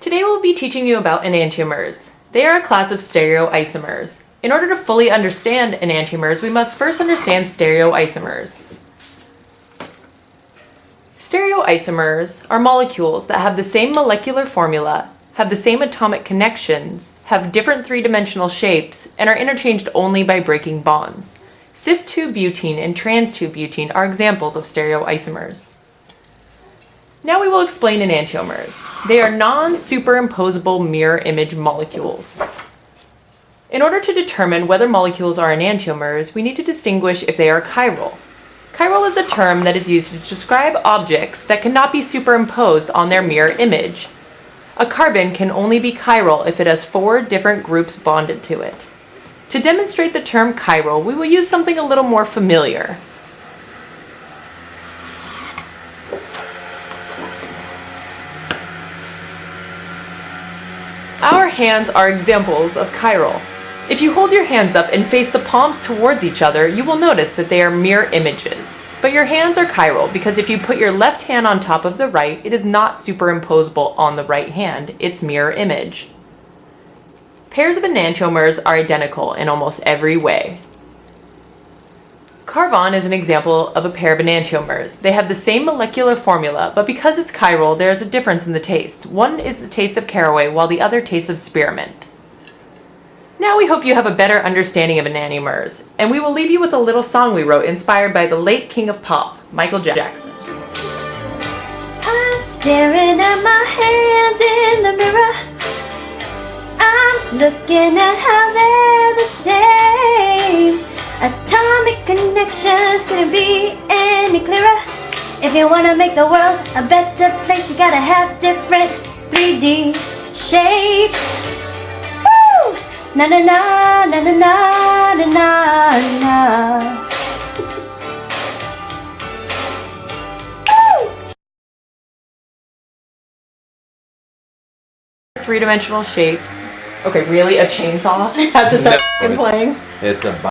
Today we'll be teaching you about enantiomers. They are a class of stereoisomers. In order to fully understand enantiomers, we must first understand stereoisomers. Stereoisomers are molecules that have the same molecular formula, have the same atomic connections, have different three-dimensional shapes, and are interchanged only by breaking bonds. Cis-2-butene and trans-2-butene are examples of stereoisomers. Now we will explain enantiomers. They are non-superimposable mirror image molecules. In order to determine whether molecules are enantiomers, we need to distinguish if they are chiral. Chiral is a term that is used to describe objects that cannot be superimposed on their mirror image. A carbon can only be chiral if it has 4 different groups bonded to it. To demonstrate the term chiral, we will use something a little more familiar. Our hands are examples of chiral. If you hold your hands up and face the palms towards each other, you will notice that they are mirror images. But your hands are chiral because if you put your left hand on top of the right, it is not superimposable on the right hand, it's mirror image. Pairs of enantiomers are identical in almost every way. Carbon is an example of a pair of enantiomers. They have the same molecular formula, but because it's chiral, there is a difference in the taste. One is the taste of caraway, while the other tastes of spearmint. Now we hope you have a better understanding of enantiomers, and we will leave you with a little song we wrote inspired by the late king of pop, Michael Jackson. I'm staring at my hands in the mirror. I'm looking at how they're the same. Atomic connections couldn't be any clearer. If you want to make the world a better place, you gotta have different 3D shapes. Woo! Na na na na na na na na na. Three-dimensional shapes. Okay, really? A chainsaw has to start playing? It's a